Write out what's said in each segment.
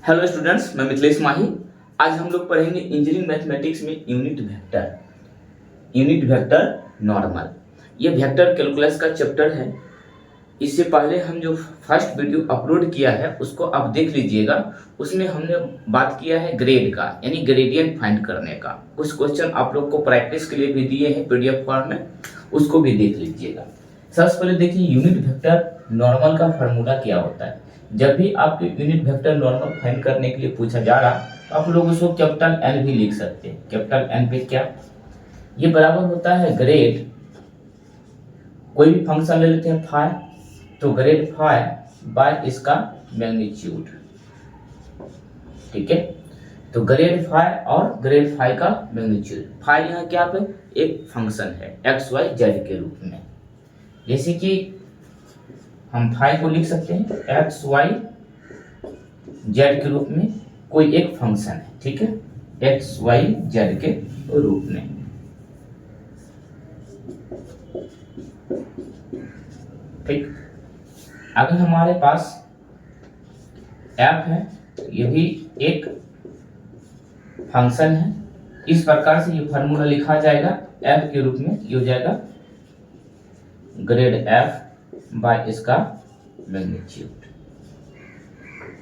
Hello students, मैं मिथिलेश माही। आज हम लोग पढ़ेंगे इंजीनियरिंग मैथमेटिक्स में यूनिट वेक्टर नॉर्मल। ये वेक्टर कैलकुलस का चैप्टर है। इससे पहले हम जो फर्स्ट वीडियो अपलोड किया है उसको आप देख लीजिएगा। उसमें हमने बात किया है ग्रेड का, यानी ग्रेडियंट फाइंड करने का। कुछ क्वेश्चन आप लोग को प्रैक्टिस के लिए भी दिए हैं पीडीएफ फॉर्म में, उसको भी देख लीजिएगा। सबसे पहले देखिए यूनिट वेक्टर नॉर्मल का फार्मूला क्या होता है। जब भी आपको यूनिट वेक्टर नॉर्मल फाइंड करने के लिए पूछा जा रहा तो आप लोग उसको कैपिटल एन भी लिख सकते हैं। कैपिटल एन पे क्या, ये बराबर होता है ग्रेड, कोई भी फंक्शन ले लेते हैं फाइ, तो ग्रेड फाइ बाय इसका मैग्नीट्यूड। ठीक है, तो ग्रेड फाइ और ग्रेड फाइ का मैग्नीट्यूड। फाइ यहाँ क्या पे एक फंक्शन है एक्स वाई जेड के रूप में। जैसे कि हम फाइ को लिख सकते हैं एक्स वाई जेड के रूप में, कोई एक फंक्शन है। ठीक है, एक्स वाई जेड के रूप में। ठीक, अगर हमारे पास एफ है, ये भी एक फंक्शन है, इस प्रकार से ये फार्मूला लिखा जाएगा एफ के रूप में। ये हो जाएगा ग्रेड एफ बाय इसका मैग्नीट्यूड।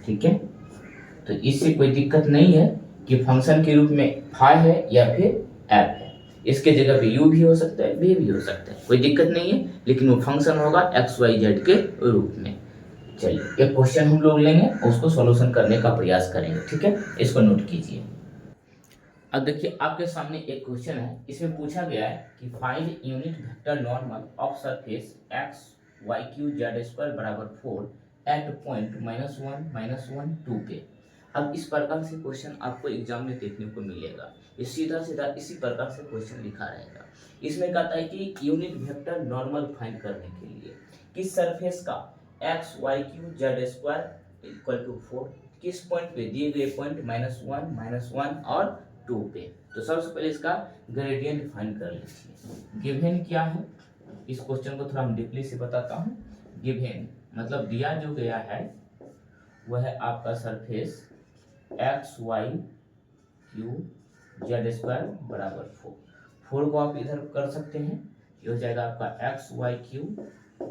ठीक है, तो इससे कोई दिक्कत नहीं है कि फंक्शन के रूप में फाइ है या फिर एफ है। इसके जगह पे यू भी हो सकता है, बी भी हो सकता है, कोई दिक्कत नहीं है, लेकिन वो फंक्शन होगा एक्स वाई जेड के रूप में। चलिए एक क्वेश्चन हम लोग लेंगे, उसको सॉल्यूशन करने का प्रयास करेंगे। ठीक है, इसको नोट कीजिए। अब देखिए आपके सामने एक क्वेश्चन है, इसमें पूछा गया है कि find unit vector normal of surface x y cube z square बराबर 4 एट पॉइंट -1 2 पे। अब इस प्रकार से क्वेश्चन आपको एग्जाम में देखने को मिलेगा। ये सीधा सीधा इसी प्रकार से क्वेश्चन लिखा रहेगा। इसमें कहता है कि यूनिट वेक्टर नॉर्मल फाइंड करने के लिए किस सरफेस का x y cube z square equal to 4 किस पॉइंट पे, दिए गए पॉइंट -1 और 2 पे। तो सबसे पहले इसका ग्रेडियंट फाइंड कर लीजिए। गिवन क्या है, इस क्वेश्चन को थोड़ा हम डीपली से बताता हूँ। गिवन मतलब दिया जो गया है वह है आपका surface x y cube z square बराबर 4 को आप इधर कर सकते हैं, ये हो जाएगा आपका x y cube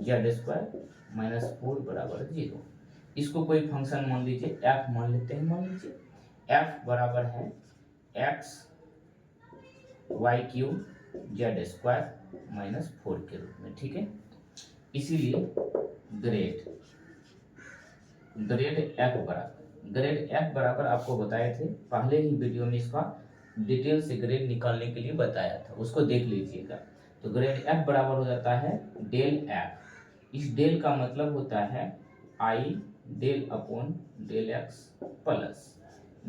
z square -4 बराबर 0। इसको कोई फंक्शन मान लीजिए, एफ मान लेते हैं। मान लीजिए एफ बराबर है x y cube z square -4 के रूप में। ठीक है, इसीलिए ग्रेड एफ बराबर आपको बताए थे पहले ही वीडियो में, इसका डिटेल से ग्रेड निकालने के लिए बताया था, उसको देख लीजिएगा। तो ग्रेड एफ बराबर हो जाता है डेल एफ। इस डेल का मतलब होता है I del upon del X plus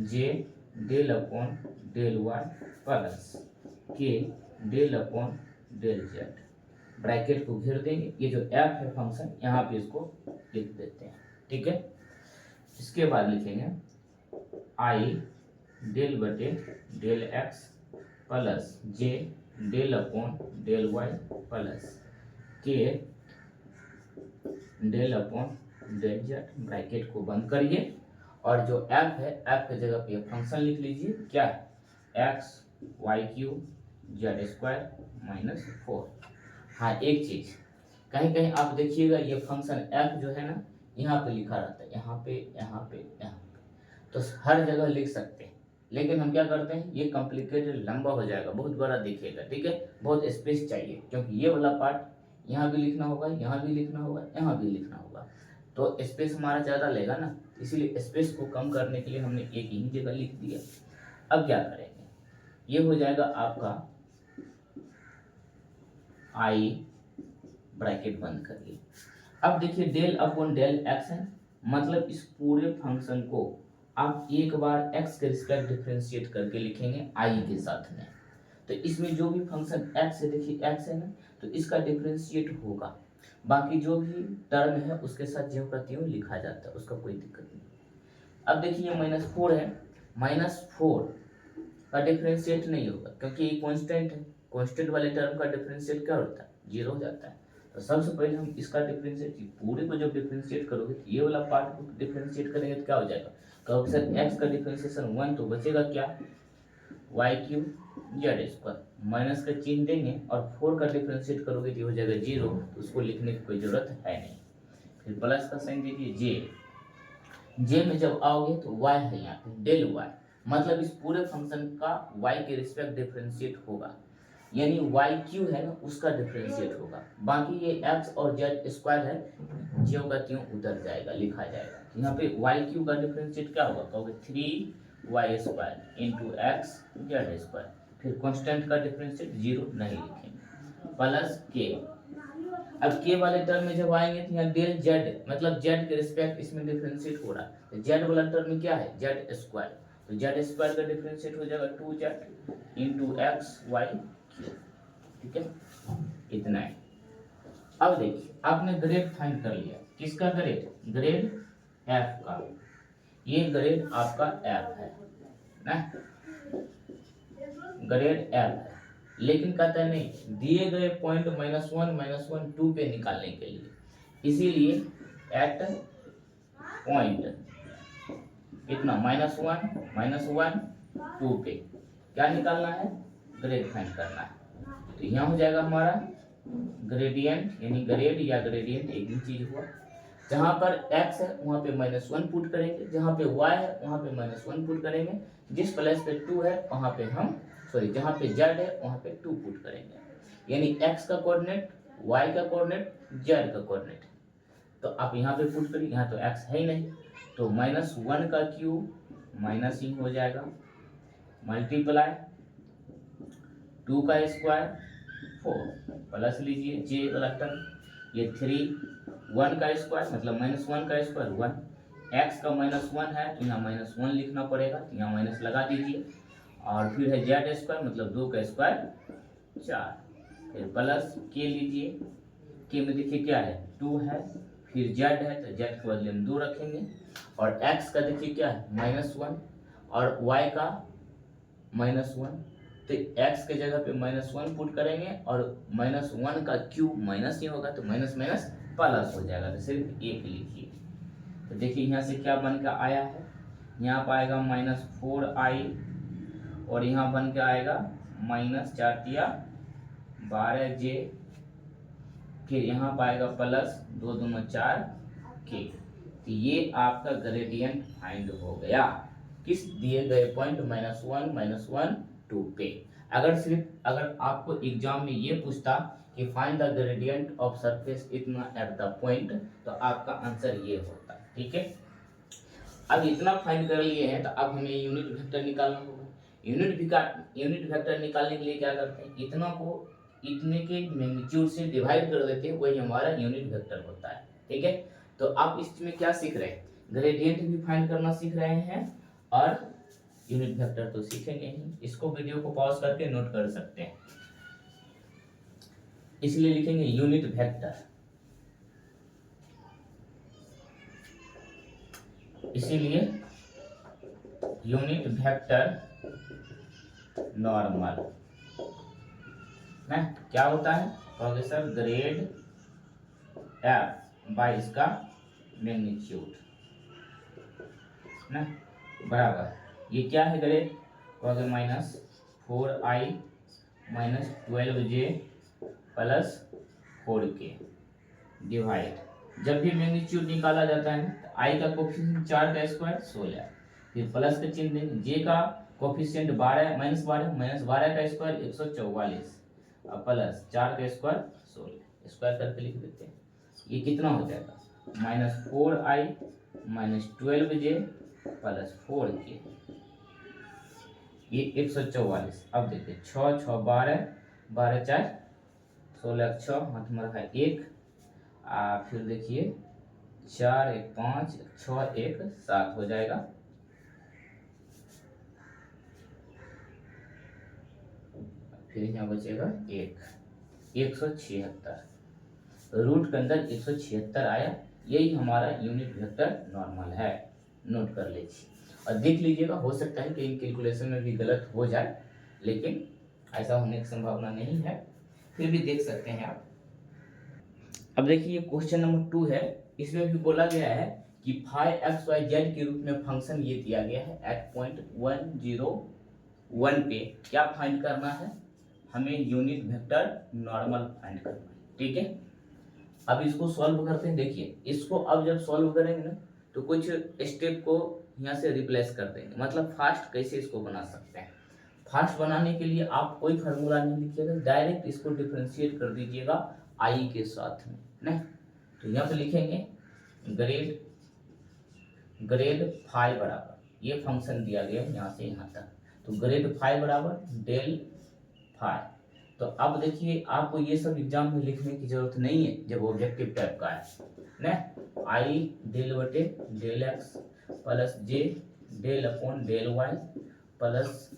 J del upon del Y plus K del upon del Z. Bracket को घेर देंगे, ये जो एफ है फंक्शन यहाँ पे इसको लिख देते हैं। ठीक है, इसके बाद लिखेंगे आई डेल बटे del X plus J del upon del Y plus K del upon del Z. Bracket को बंद करिए और जो एफ है, एफ की जगह पे फंक्शन लिख लीजिए, क्या है x y cube z square -4। हाँ एक चीज, कहीं कहीं आप देखिएगा ये फंक्शन एफ जो है ना यहाँ पे लिखा रहता है, यहाँ पे यहाँ पे यहाँ पे, तो हर जगह लिख सकते हैं। लेकिन हम क्या करते हैं, ये कॉम्प्लिकेटेड लंबा हो जाएगा, बहुत बड़ा दिखेगा। ठीक है, बहुत स्पेस चाहिए, क्योंकि ये वाला पार्ट यहाँ भी लिखना होगा, यहाँ भी लिखना होगा, यहाँ भी लिखना होगा, तो स्पेस हमारा ज़्यादा लेगा ना, इसीलिए स्पेस को कम करने के लिए हमने एक ही जगह लिख दिया। अब क्या करेंगे, ये हो जाएगा आपका आई, ब्रैकेट बंद करिए। अब देखिए डेल अपॉन डेल एक्स है, मतलब इस पूरे फंक्शन को आप एक बार x के रिस्पेक्ट डिफरेंशिएट करके लिखेंगे i के साथ में। तो इसमें जो भी फंक्शन x है, देखिए x है ना, तो इसका डिफरेंशिएट होगा। बाकी जो भी टर्म है उसके साथ ज्यों का त्यों लिखा जाता है, उसका कोई दिक्कत नहीं। अब देखिए -4 है, -4 का डिफरेंशिएट नहीं होगा, क्योंकि ये कांस्टेंट है। कांस्टेंट वाले टर्म का डिफरेंशिएट क्या होता है, 0 हो जाता है। तो सबसे पहले हम इसका डिफरेंशिएट, पूरे को जब डिफरेंशिएट करोगे, ये वाला पार्ट को डिफरेंशिएट करेंगे तो क्या हो जाएगा कहोगे सर एक्स का डिफरेंशिएशन 1 तो बचेगा क्या, y cube z square, minus का चिन्ह देंगे और 4 का डिफरेंशिएट करोगे तो हो जाएगा 0, तो उसको लिखने की कोई जरूरत है नहीं। फिर प्लस का साइन दीजिए, जे में जब आओगे तो y है यहाँ पे डेल y, मतलब इस पूरे फंक्शन का y के रिस्पेक्ट डिफरेंशिएट होगा, यानी y क्यू है ना उसका डिफरेंशिएट होगा। बाकी ये x और z स्क्वायर है, ज्यों का त्यों उतर जाएगा, लिखा जाएगा। यहाँ पे y क्यू का डिफरेंशिएट क्या होगा, कहोगे 3y square into x Z square, फिर कांस्टेंट का डिफरेंशिएट 0 नहीं लिखेंगे, प्लस के। अब के वाले टर्म में जब आएंगे तो यहाँ डेल जेड, मतलब जेड के रिस्पेक्ट इसमें डिफरेंशिएट हो रहा है, तो जेड वाला टर्म में क्या है जेड स्क्वायर, तो जेड स्क्वायर का डिफरेंशिएट हो जाएगा 2z into x y Q, ठीक है, इतना है। अब देखिए आपने ग्रेड फाइंड कर लिया, किसका ग्रेड, ग्रेड एफ का, ये ग्रेड आपका एफ है ना, ग्रेड एफ है, लेकिन कहता है नहीं दिए गए पॉइंट -1 -1 2 पे निकालने के लिए, इसीलिए एट पॉइंट कितना -1 2 पे क्या निकालना है, ग्रेड फाइंड करना है। तो यहाँ हो जाएगा हमारा ग्रेडियंट, यानी ग्रेड या ग्रेडियंट एक ही चीज हुआ। जहां पर x है वहां पे -1 पुट करेंगे, जहां पे y है वहां पे -1 पुट करेंगे, जिस प्लेस पे 2 है वहां पे हम जहां पे z है वहां पे 2 पुट करेंगे, यानी x का कोऑर्डिनेट, y का कोऑर्डिनेट, z का कोऑर्डिनेट। तो आप यहाँ पे पुट करिए, यहाँ तो x है ही नहीं, तो -1 का क्यूब माइनस ही हो जाएगा, मल्टीप्लाई 2 का स्क्वायर 4, प्लस लीजिए j वाला टर्म, ये 3 1 का स्क्वायर मतलब -1 का स्क्वायर 1, x का -1 है तो यहाँ -1 लिखना पड़ेगा, तो यहाँ माइनस लगा दीजिए, और फिर है जेड स्क्वायर मतलब 2 का स्क्वायर 4, फिर प्लस के लीजिए, के में देखिए क्या है 2 है, फिर जेड है तो जेड के बदले में 2 रखेंगे, और एक्स का देखिए क्या है -1 और वाई का -1, तो x के जगह पे -1 पुट करेंगे और -1 का क्यूब माइनस ही होगा, तो माइनस माइनस प्लस हो जाएगा, तो सिर्फ एक लिखिए। तो देखिए यहाँ से क्या बन के आया है, यहाँ पर आएगा -4i और यहाँ बन के आएगा -4 12j, फिर यहाँ पाएगा प्लस 2 दूना 4 k। तो ये आपका ग्रेडियंट फाइंड हो गया किस दिए गए पॉइंट -1 2 पे। अगर आपको एग्जाम में ये पूछता कि find the gradient of surface इतना एट द पॉइंट, तो आपका आंसर ये होता, ठीक है। अब इतना फाइंड कर लिए हैं तो अब हमें यूनिट वेक्टर निकालना होगा। यूनिट वेक्टर निकालने के लिए क्या करते हैं, इतना को इतने के मैग्नीट्यूड से डिवाइड कर देते हैं, वही हमारा यूनिट वेक्टर होता है, ठीक है। तो आप इसमें क्या सीख रहे हैं, ग्रेडियंट भी फाइंड करना सीख रहे हैं और यूनिट वेक्टर तो सीखेंगे ही। इसको वीडियो को पॉज करके नोट कर सकते हैं, इसलिए लिखेंगे यूनिट वेक्टर, इसीलिए यूनिट वेक्टर नॉर्मल ना क्या होता है, कहोगे सर ग्रेड एफ बाय इसका मैग्नीट्यूड ना बराबर, ये क्या है ग्रेड, कहोगे -4i -12j plus 4k divide, जब भी मैग्नीट्यूड निकाला जाता है तो i का कोफिशिएंट 4 का स्क्वायर 16, फिर प्लस का चिन्ह देंगे, j का कोफिशिएंट 12 -12 का स्क्वायर 144 और प्लस 4 का स्क्वायर 16, स्क्वायर करके लिख देते हैं। ये कितना हो जाएगा -4i -12j प्लस 4k, ये 144। अब देखिए 6 6 12 12 4 16 6 हाथ में रखा 1, फिर देखिए 4 1 5 6 1 7 हो जाएगा, फिर यहाँ बचेगा 176, रूट के अंदर 176 आया, यही हमारा यूनिट वेक्टर नॉर्मल है, नोट कर लीजिए और देख लीजिएगा, हो सकता है कि इन कैलकुलेशन में भी गलत हो जाए, लेकिन ऐसा होने की संभावना नहीं है, फिर भी देख सकते हैं आप। अब देखिए क्वेश्चन नंबर 2 है, इसमें भी बोला गया है कि फाइव एक्स वाई जेड के रूप में फंक्शन ये दिया गया है एट पॉइंट 101 पे क्या फाइंड करना है, हमें यूनिट वेक्टर नॉर्मल फाइंड करना है। ठीक है, अब इसको सॉल्व करते हैं। देखिए इसको अब जब सॉल्व करेंगे ना तो कुछ स्टेप को यहाँ से रिप्लेस कर देंगे, मतलब फास्ट कैसे इसको बना सकते हैं। फास्ट बनाने के लिए आप कोई फार्मूला नहीं लिखिएगा, डायरेक्ट इसको डिफरेंशिएट कर दीजिएगा आई के साथ में ना। तो यहाँ पे लिखेंगे ग्रेड फाइव बराबर, ये फंक्शन दिया गया है यहाँ से यहाँ तक, तो ग्रेड फाइव बराबर डेल फाइव। तो अब देखिए आपको ये सब एग्जाम में लिखने की जरूरत नहीं है जब ऑब्जेक्टिव टाइप का है ना। आई डेल बटे del X plus J del upon del Y plus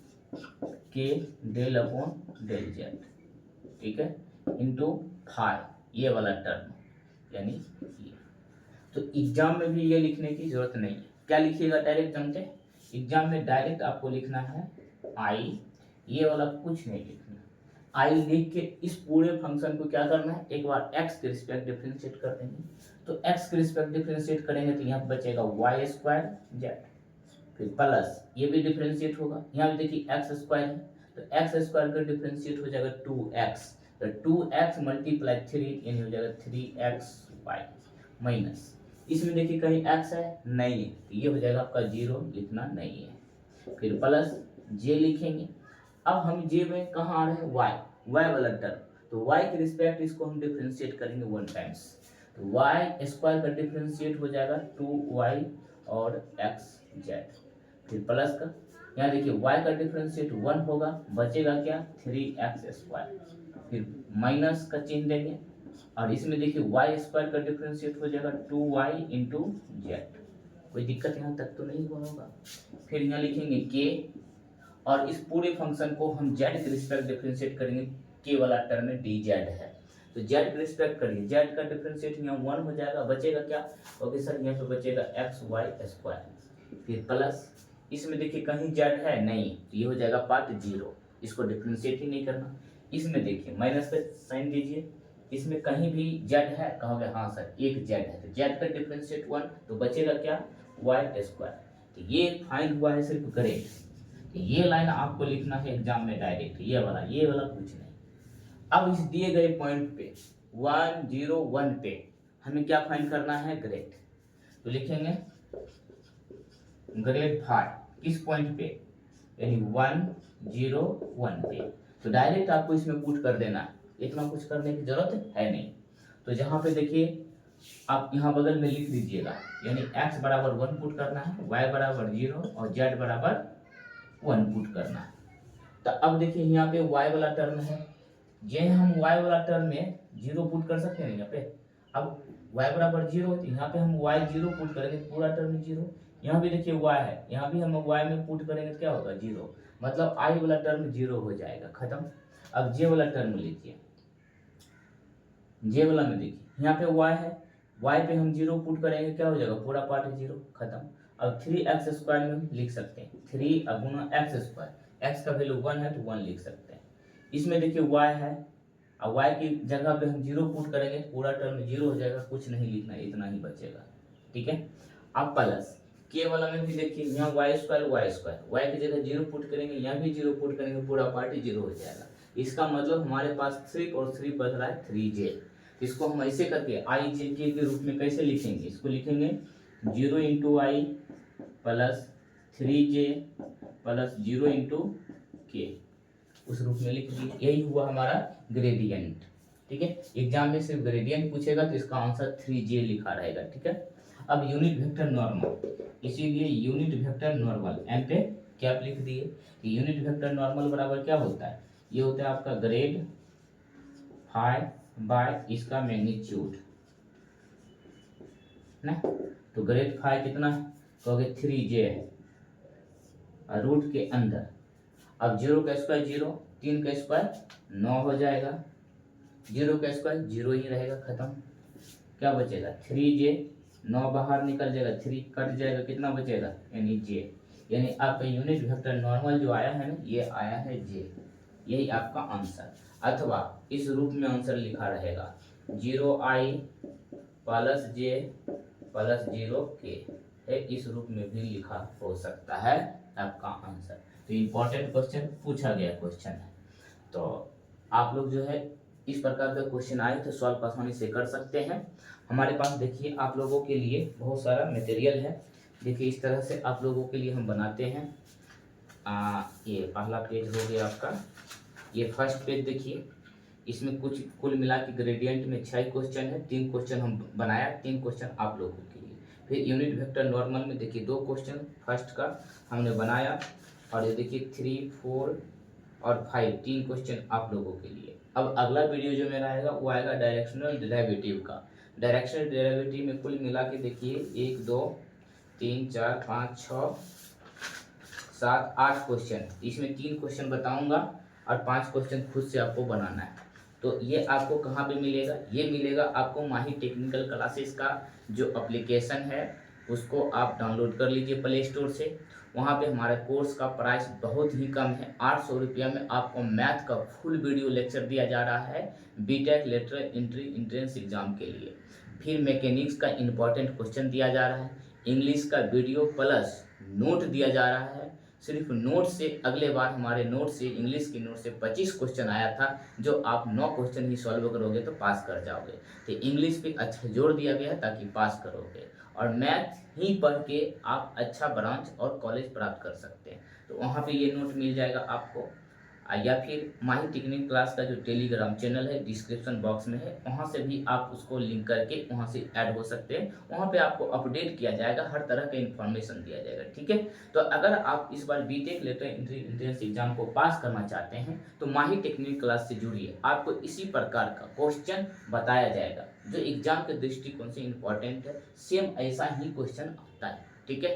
K del upon del Z, ठीक है, इंटू फाइव, ये वाला टर्म यानी ये। तो एग्जाम में भी ये लिखने की जरूरत नहीं है। क्या लिखिएगा डायरेक्ट जानते हैं, एग्जाम में डायरेक्ट आपको लिखना है आई, ये वाला कुछ नहीं लिखना। आई लिख के इस पूरे फंक्शन को क्या करना है, एक बार एक्स के रिस्पेक्ट डिफरेंशिएट कर देंगे। तो एक्स के रिस्पेक्ट डिफरेंशिएट करेंगे तो यहाँ बचेगा वाई स्क्वायर जेड, फिर प्लस ये भी डिफरेंशिएट होगा, यहाँ भी देखिए एक्स स्क्वायर है तो एक्स स्क्वायर का डिफरेंशिएट हो जाएगा 2x, तो 2x मल्टीप्लाई 3 यानी हो जाएगा 3xy माइनस, इसमें देखिए कहीं x है नहीं है तो ये हो जाएगा आपका 0, लिखना नहीं है। फिर प्लस j लिखेंगे, अब हम j में कहाँ आ रहे हैं y वाला टर्म, तो y के रिस्पेक्ट इसको हम डिफरेंशिएट करेंगे 1 टाइम्स, तो y स्क्वायर का डिफरेंशिएट हो जाएगा 2y और xz, फिर प्लस का यहाँ देखिए y का डिफरेंशिएट 1 होगा, बचेगा क्या 3x स्क्वायर, फिर माइनस का चिन्ह देंगे और इसमें देखिए y स्क्वायर का डिफरेंशिएट हो जाएगा 2y इंटू जेड। कोई दिक्कत यहाँ तक तो नहीं हुआ होगा। फिर यहाँ लिखेंगे k और इस पूरे फंक्शन को हम z के रिस्पेक्ट डिफरेंशिएट करेंगे, k वाला टर्म में dz है तो z के रिस्पेक्ट करिए, z का डिफरेंशिएट यहाँ 1 हो जाएगा, बचेगा क्या, ओके सर यहाँ पे बचेगा xy स्क्वायर, फिर प्लस इसमें देखिए कहीं z है नहीं तो ये हो जाएगा पार्ट 0, इसको डिफरेंशिएट ही नहीं करना। इसमें देखिए माइनस का साइन दीजिए, इसमें कहीं भी z है, कहोगे हाँ सर एक z है तो z का डिफरेंशिएट 1, तो बचेगा क्या y स्क्वायर। तो ये फाइंड हुआ है सिर्फ ग्रेड, ये लाइन आपको लिखना है एग्जाम में डायरेक्ट, ये वाला कुछ नहीं। अब इस दिए गए पॉइंट पे 101 पे हमें क्या फाइंड करना है, ग्रेड, तो लिखेंगे ग्रेड 5 किस पॉइंट पे, यानी 101 पे, तो डायरेक्ट आपको इसमें पुट कर देना है, इतना कुछ करने की जरूरत है नहीं। तो जहां पे देखिए आप यहाँ बगल में लिख दीजिएगा, यानी x बराबर 1 पुट करना है, y बराबर 0 और z बराबर 1 पुट करना है। तो अब देखिए यहाँ पे y वाला टर्म है, जे हम y वाला टर्म में 0 पुट कर सकते हैं यहाँ पे। अब y बराबर 0 तो यहाँ पे हम y 0 पुट करेंगे तो पूरा टर्म 0, यहाँ भी देखिए y है, यहाँ भी हम y में पुट करेंगे तो क्या होगा 0, मतलब i वाला टर्म 0 हो जाएगा, खत्म। अब j वाला टर्म लीजिए, j वाला में देखिए यहाँ पे y है, y पे हम 0 पुट करेंगे क्या हो जाएगा, पूरा पार्ट 0, खत्म। अब 3x स्क्वायर में लिख सकते हैं, 3 गुना x स्क्वायर, x का वैल्यू 1 है तो 1 लिख सकते हैं। इसमें देखिए y है, अब y की जगह पे हम 0 पुट करेंगे पूरा टर्म 0 हो जाएगा, कुछ नहीं लिखना, इतना ही बचेगा, ठीक है। अब प्लस k वाला में भी देखिए यहाँ y स्क्वायर y की जगह 0 पुट करेंगे, यहाँ भी 0 पुट करेंगे, पूरा पार्ट 0 हो जाएगा। इसका मतलब हमारे पास 3 और 3 बच रहा है 3j। इसको हम ऐसे करके आई जे के रूप में कैसे लिखेंगे, इसको लिखेंगे 0 इंटू आई प्लस 3j प्लस 0 इंटू के, उस रूप में लिख दिए, यही हुआ हमारा ग्रेडियंट, ठीक है। एग्जाम में सिर्फ ग्रेडियंट पूछेगा तो इसका आंसर 3j लिखा रहेगा, ठीक है। अब यूनिट वेक्टर नॉर्मल, इसीलिए यूनिट वेक्टर नॉर्मल एम पे क्या लिख दिए कि यूनिट वेक्टर नॉर्मल बराबर क्या होता है, ये होता है आपका ग्रेड फाइव बाय इसका मैग्नीट्यूड ना। तो ग्रेड 5 कितना है, कहोगे 3j है और रूट के अंदर, अब 0 का स्क्वायर 0, 3 का स्क्वायर 9 हो जाएगा, 0 का स्क्वायर 0 ही रहेगा, खत्म। क्या बचेगा 3j, 9 बाहर निकल जाएगा, 3 कट जाएगा, कितना बचेगा यानी j, यानी आपका यूनिट वेक्टर नॉर्मल जो आया है ना, ये आया है j, यही आपका आंसर। अथवा इस रूप में आंसर लिखा रहेगा 0i plus j plus 0k है, इस रूप में भी लिखा हो सकता है आपका आंसर। तो इम्पोर्टेंट क्वेश्चन पूछा गया क्वेश्चन है। तो आप लोग जो है इस प्रकार का क्वेश्चन आए तो सॉल्व आसानी से कर सकते हैं। हमारे पास देखिए आप लोगों के लिए बहुत सारा मटेरियल है। देखिए इस तरह से आप लोगों के लिए हम बनाते हैं। ये पहला पेज हो गया आपका, ये फर्स्ट पेज देखिए, इसमें कुछ कुल मिला के ग्रेडियंट में 6 क्वेश्चन है। 3 क्वेश्चन हम बनाया, 3 क्वेश्चन आप लोगों के लिए। फिर यूनिट वेक्टर नॉर्मल में देखिए 2 क्वेश्चन फर्स्ट का हमने बनाया, और ये देखिए 3, 4 और 5 3 क्वेश्चन आप लोगों के लिए। अब अगला वीडियो जो मेरा आएगा वो आएगा डायरेक्शनल डेरिवेटिव का। डायरेक्शनल डेरिवेटिव में कुल मिला के देखिए 1, 2, 3, 4, 5, 6, 7, 8 क्वेश्चन। इसमें 3 क्वेश्चन बताऊंगा और 5 क्वेश्चन खुद से आपको बनाना है। तो ये आपको कहाँ पे मिलेगा? ये मिलेगा आपको माही टेक्निकल क्लासेस का जो एप्लीकेशन है उसको आप डाउनलोड कर लीजिए प्ले स्टोर से। वहाँ पे हमारे कोर्स का प्राइस बहुत ही कम है, 800 रुपया में आपको मैथ का फुल वीडियो लेक्चर दिया जा रहा है B Tech lateral entry entrance exam के लिए। फिर मैकेनिक्स का इंपॉर्टेंट क्वेश्चन दिया जा रहा है, इंग्लिश का वीडियो प्लस नोट दिया जा रहा है। सिर्फ नोट से अगले बार हमारे नोट से इंग्लिश की नोट से 25 क्वेश्चन आया था, जो आप 9 क्वेश्चन ही सॉल्व करोगे तो पास कर जाओगे। तो इंग्लिश पे अच्छा जोर दिया गया है ताकि पास करोगे, और मैथ ही पढ़ के आप अच्छा ब्रांच और कॉलेज प्राप्त कर सकते हैं। तो वहाँ पे ये नोट मिल जाएगा आपको, या फिर माही टेक्निक क्लास का जो टेलीग्राम चैनल है डिस्क्रिप्शन बॉक्स में है, वहाँ से भी आप उसको लिंक करके वहाँ से ऐड हो सकते हैं। वहाँ पे आपको अपडेट किया जाएगा, हर तरह का इन्फॉर्मेशन दिया जाएगा, ठीक है। तो अगर आप इस बार BTech lateral entry entrance exam को पास करना चाहते हैं तो माही टेक्निक क्लास से जुड़िए। आपको इसी प्रकार का क्वेश्चन बताया जाएगा जो एग्जाम के दृष्टिकोण से इम्पोर्टेंट है, सेम ऐसा ही क्वेश्चन आता है, ठीक है।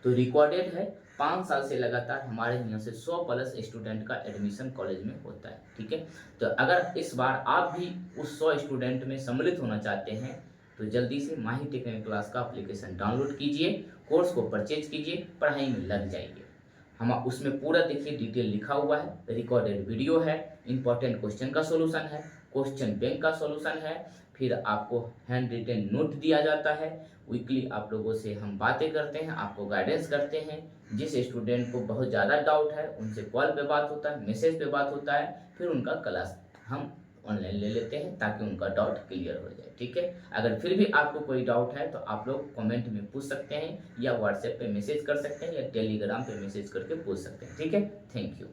तो रिकॉर्डेड है, 5 साल से लगातार हमारे यहाँ से 100 प्लस स्टूडेंट का एडमिशन कॉलेज में होता है, ठीक है। तो अगर इस बार आप भी उस 100 स्टूडेंट में सम्मिलित होना चाहते हैं तो जल्दी से माही टेक्निकल क्लास का एप्लीकेशन डाउनलोड कीजिए, कोर्स को परचेज कीजिए, पढ़ाई में लग जाइए। हम उसमें पूरा देखिए डिटेल लिखा हुआ है, रिकॉर्डेड वीडियो है, इंपॉर्टेंट क्वेश्चन का सॉल्यूशन है, क्वेश्चन बैंक का सॉल्यूशन है, फिर आपको हैंड रिटेन नोट दिया जाता है। वीकली आप लोगों से हम बातें करते हैं, आपको गाइडेंस करते हैं। जिस स्टूडेंट को बहुत ज़्यादा डाउट है उनसे कॉल पे बात होता है, मैसेज पे बात होता है, फिर उनका क्लास हम ऑनलाइन ले लेते हैं ताकि उनका डाउट क्लियर हो जाए, ठीक है। अगर फिर भी आपको कोई डाउट है तो आप लोग कमेंट में पूछ सकते हैं, या व्हाट्सएप पे मैसेज कर सकते हैं, या टेलीग्राम पे मैसेज करके पूछ सकते हैं, ठीक है। Thank you.